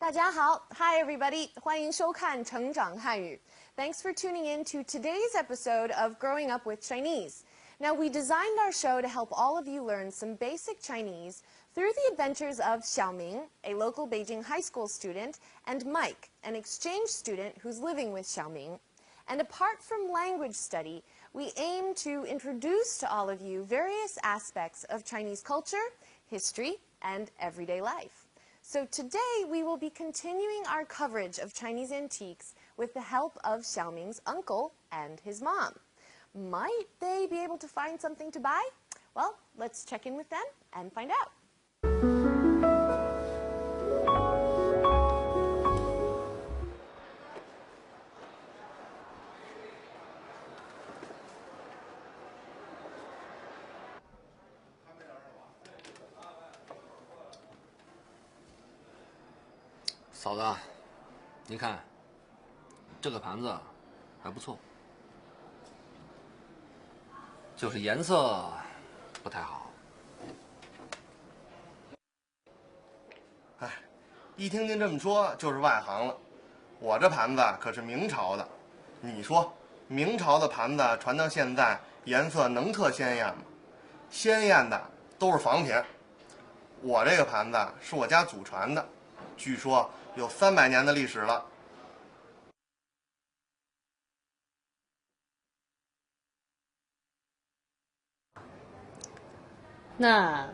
大家好 ，Hi everybody， 欢迎收看成长汉语。Thanks for tuning in to today's episode of Growing Up with Chinese. Now, we designed our show to help all of you learn some basic Chinese through the adventures of Xiaoming, a local Beijing high school student, and Mike, an exchange student who's living with Xiaoming. And apart from language study, we aim to introduce to all of you various aspects of Chinese culture, history, and everyday life. So today we will be continuing our coverage of Chinese antiques with the help of Xiaoming's uncle and his mom. Might they be able to find something to buy? Well, let's check in with them and find out. 嫂子，您看，这个盘子还不错，就是颜色不太好。哎，一听您这么说，就是外行了。我这盘子可是明朝的，你说明朝的盘子传到现在，颜色能特鲜艳吗？鲜艳的都是仿品。我这个盘子是我家祖传的，据说有300年的历史了。那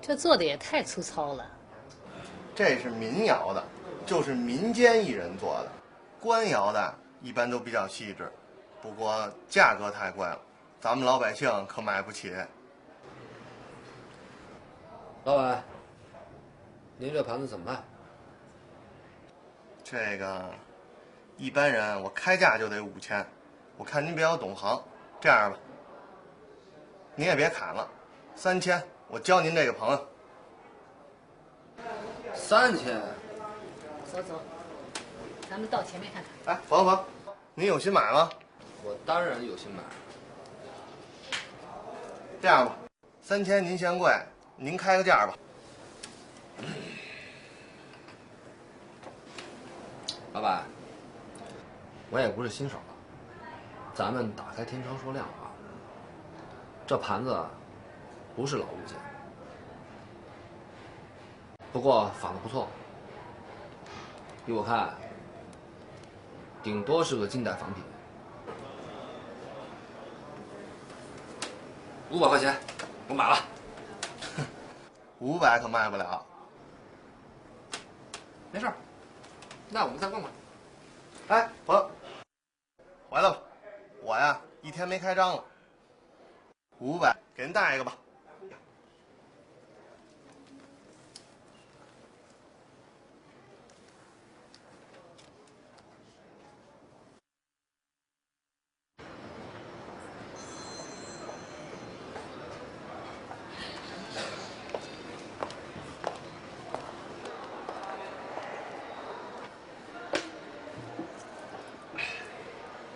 这做的也太粗糙了。这是民窑的，就是民间艺人做的。官窑的一般都比较细致，不过价格太贵了，咱们老百姓可买不起。老板，您这盘子怎么卖？这个一般人我开价就得5000，我看您比较懂行，这样吧，您也别砍了，3000，我交您这个朋友。3000。走走，咱们到前面看看。哎，冯，您有心买吗？我当然有心买。这样吧，3000您嫌贵，您开个价吧。老板，我也不是新手了，咱们打开天窗说亮话。这盘子不是老物件，不过仿的不错。依我看，顶多是个近代仿品。500块钱，我买了。500可卖不了。没事儿，那我们再逛逛。哎，朋友，回来吧，我呀一天没开张了。500，给您带一个吧。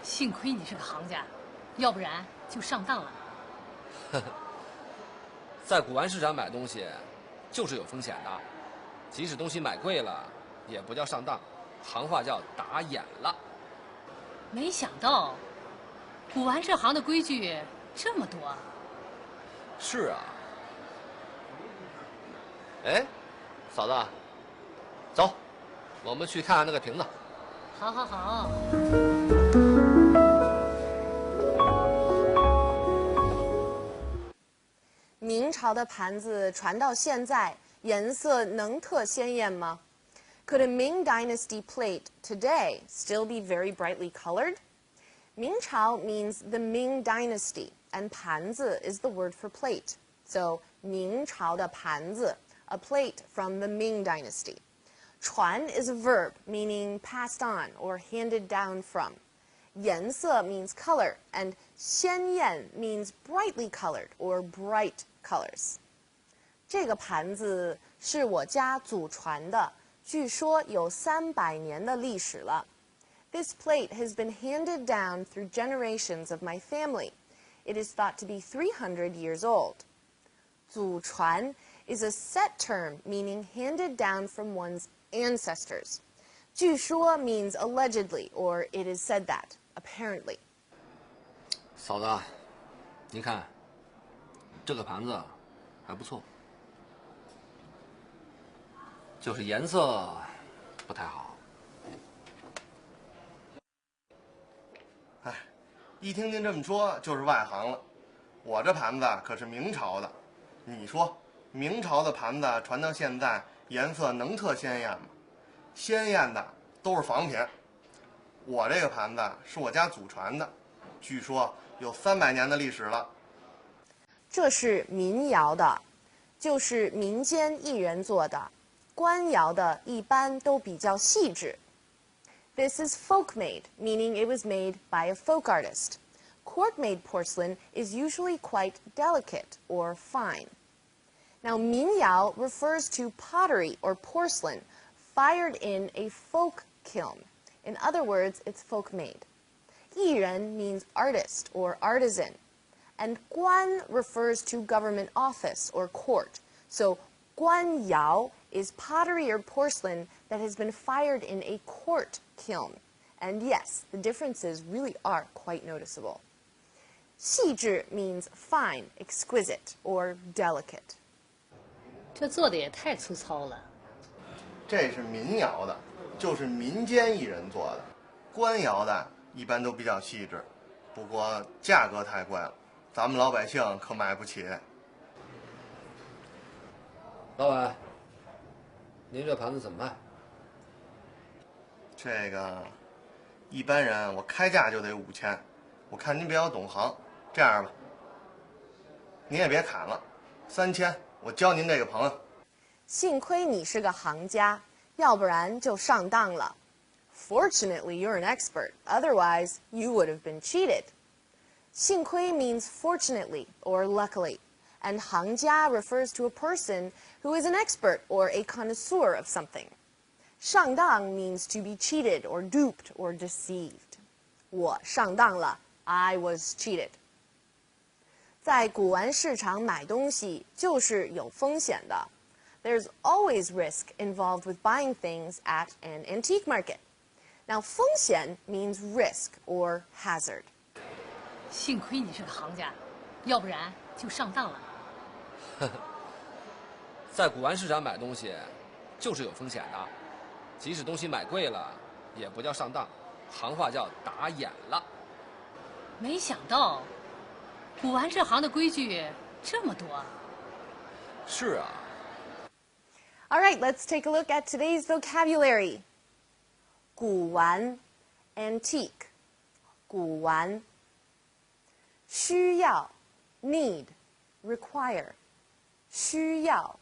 幸亏你是个行家，要不然就上当了。在古玩市场买东西，就是有风险的。即使东西买贵了，也不叫上当，行话叫打眼了。没想到，古玩这行的规矩这么多。是啊。哎，嫂子，走，我们去看看那个瓶子。好好好。明朝的盘子传到现在，颜色能特鲜艳吗？ Could a Ming Dynasty plate today still be very brightly colored? 明朝 means the Ming Dynasty, and 盘子 is the word for plate. So 明朝的盘子, a plate from the Ming Dynasty. 传 is a verb meaning passed on or handed down from. 颜色 means color, and 鲜艳 means brightly colored or bright colors. 这个盘子是我家祖传的，据说有300年的历史了。This plate has been handed down through generations of my family. It is thought to be 300 years old. 祖传 is a set term meaning handed down from one's ancestors. 据说 means allegedly, or it is said that, apparently. 嫂子，您看，这个盘子还不错，就是颜色不太好。哎，一听您这么说，就是外行了。我这盘子可是明朝的，你说明朝的盘子传到现在，颜色能特鲜艳吗？鲜艳的都是仿品。我这个盘子是我家祖传的，据说有300年的历史了。这是民窑的，就是民间艺人做的。官窑的一般都比较细致。This is folk-made, meaning it was made by a folk artist. Court-made porcelain is usually quite delicate or fine. Now, 民窑 refers to pottery or porcelain fired in a folk kiln. In other words, it's folk-made. 艺人 means artist or artisan. And 官 refers to government office or court. So 官窑 is pottery or porcelain that has been fired in a court kiln. And yes, the differences really are quite noticeable. 细致 means fine, exquisite, or delicate. 这做的也太粗糙了。这是民窑的，就是民间艺人做的。官窑的一般都比较细致，不过价格太贵了，咱们老百姓可买不起。老板，您这盘子怎么卖？这个一般人我开价就得5000，我看您比较懂行，这样吧，您也别砍了，3000，我交您这个朋友。幸亏你是个行家，要不然就上当了。Fortunately, you're an expert. Otherwise, you would have been cheated. 幸亏 means fortunately or luckily, and 行家 refers to a person who is an expert or a connoisseur of something. 上当 means to be cheated or duped or deceived. 我上当了 I was cheated. 在古玩市场买东西就是有风险的。There's always risk involved with buying things at an antique market. Now, 风险 means risk or hazard. 幸亏你是个行家，要不然就上当了。在古玩市场买东西，就是有风险的。即使东西买贵了，也不叫上当，行话叫打眼了。没想到，古玩这行的规矩这么多。是啊。All right, let's take a look at today's vocabulary. 古玩 antique 古玩需要 need require 需要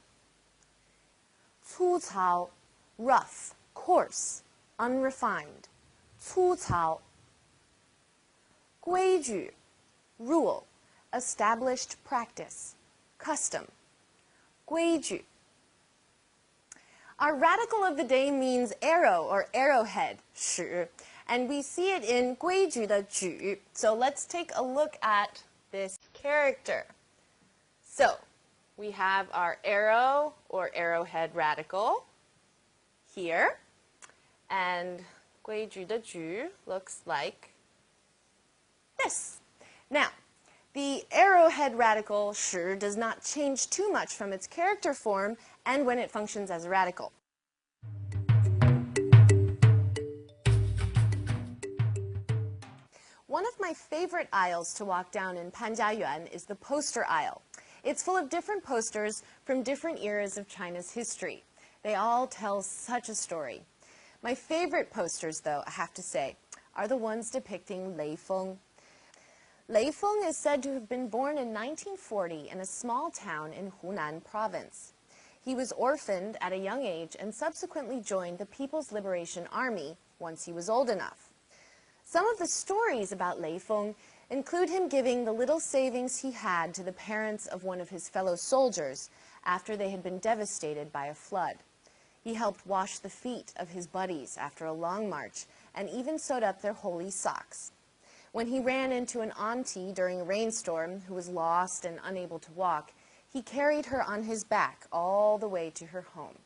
粗糙 rough coarse unrefined 粗糙规矩 rule established practice custom 规矩Our radical of the day means arrow or arrowhead, 使, and we see it in 规矩的矩. So let's take a look at this character. So we have our arrow or arrowhead radical here, and 规矩的矩 looks like this. Now, the arrowhead radical 使 does not change too much from its character form and when it functions as a radical. One of my favorite aisles to walk down in Panjiayuan is the poster aisle. It's full of different posters from different eras of China's history. They all tell such a story. My favorite posters, though, I have to say, are the ones depicting Lei Feng. Lei Feng is said to have been born in 1940 in a small town in Hunan province. He was orphaned at a young age and subsequently joined the People's Liberation Army once he was old enough. Some of the stories about Lei Feng include him giving the little savings he had to the parents of one of his fellow soldiers after they had been devastated by a flood. He helped wash the feet of his buddies after a long march and even sewed up their holy socks. When he ran into an auntie during a rainstorm who was lost and unable to walk, He carried her on his back all the way to her home.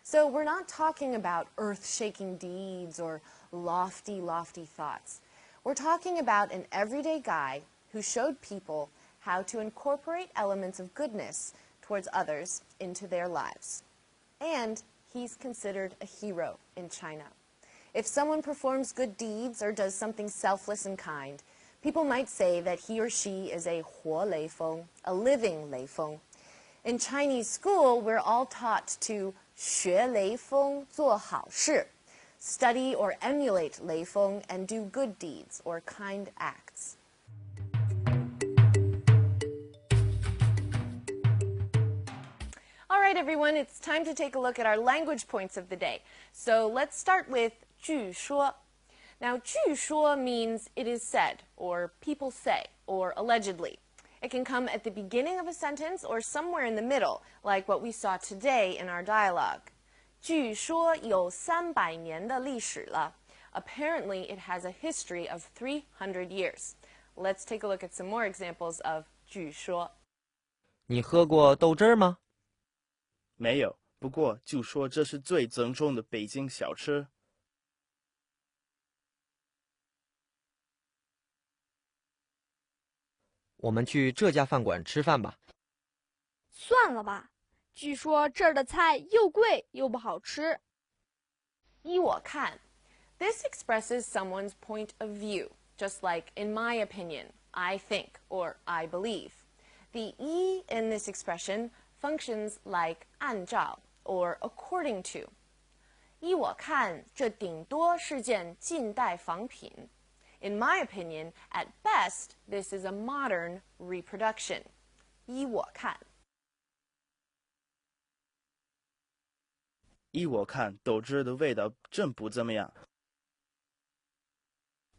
So we're not talking about earth-shaking deeds or lofty, lofty thoughts. We're talking about an everyday guy who showed people how to incorporate elements of goodness towards others into their lives. And he's considered a hero in China. If someone performs good deeds or does something selfless and kind, people might say that he or she is a 活雷锋, a living 雷锋. In Chinese school, we're all taught to 学雷锋做好事, study or emulate 雷锋 and do good deeds or kind acts. All right, everyone, it's time to take a look at our language points of the day. So let's start with 据说. Now, 据说 means it is said, or people say, or allegedly. It can come at the beginning of a sentence or somewhere in the middle, like what we saw today in our dialogue. 据说有300年的历史了. Apparently, it has a history of 300 years. Let's take a look at some more examples of 据说. 你喝过豆汁儿吗？没有，不过就说这是最正宗的北京小吃。我们去这家饭馆吃饭吧。算了吧，据说这儿的菜又贵又不好吃。依我看, this expresses someone's point of view, just like in my opinion, I think, or I believe. The 依 in this expression functions like 按照 or according to. 依我看，这顶多是件近代仿品。In my opinion, at best, this is a modern reproduction. 依我看。依我看，豆汁的味道真不怎么样。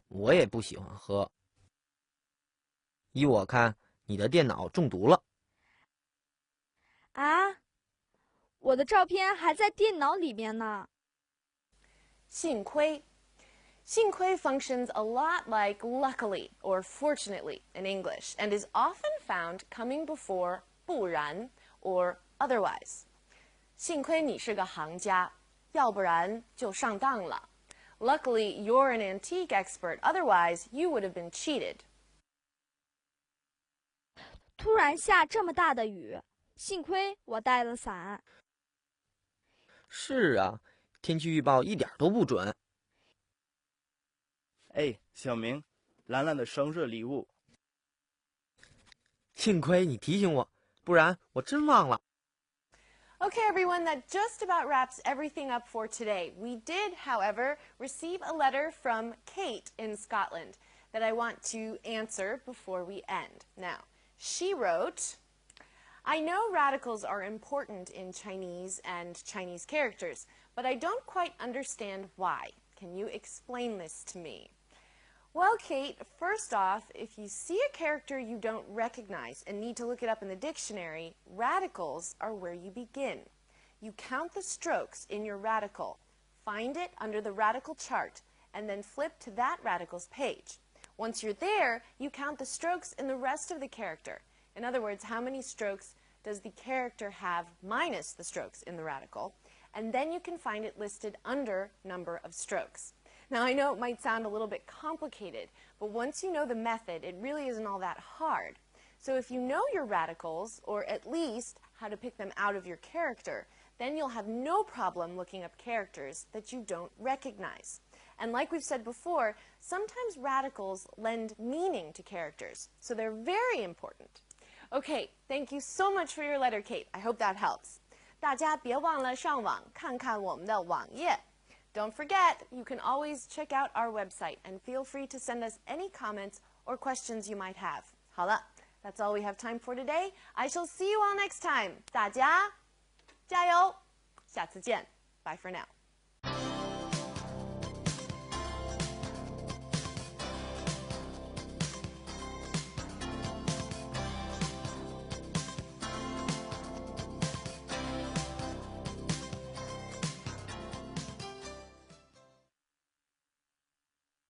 我也不喜欢喝。依我看，你的电脑中毒了。啊，我的照片还在电脑里面呢。幸亏. 幸亏 functions a lot like luckily or fortunately in English and is often found coming before 不然 or otherwise. 幸亏你是个行家，要不然就上当了。Luckily, you're an antique expert, otherwise you would have been cheated. 突然下这么大的雨，幸亏我带了伞。是啊，天气预报一点都不准。哎，小明，兰兰的生日礼物。幸亏你提醒我，不然我真忘了。Okay, everyone, that just about wraps everything up for today. We did, however, receive a letter from Kate in Scotland that I want to answer before we end. Now, she wrote, I know radicals are important in Chinese and Chinese characters, but I don't quite understand why. Can you explain this to me? Well, Kate, first off, if you see a character you don't recognize and need to look it up in the dictionary, radicals are where you begin. You count the strokes in your radical, find it under the radical chart, and then flip to that radical's page. Once you're there, you count the strokes in the rest of the character. In other words, how many strokes does the character have minus the strokes in the radical? And then you can find it listed under number of strokes. Now, I know it might sound a little bit complicated, but once you know the method, it really isn't all that hard. So if you know your radicals, or at least how to pick them out of your character, then you'll have no problem looking up characters that you don't recognize. And like we've said before, sometimes radicals lend meaning to characters, so they're very important. Okay, thank you so much for your letter, Kate. I hope that helps. 大家别忘了上网看看我们的网页。Don't forget, you can always check out our website and feel free to send us any comments or questions you might have. 好了, that's all we have time for today. I shall see you all next time. 大家加油，下次见. Bye for now.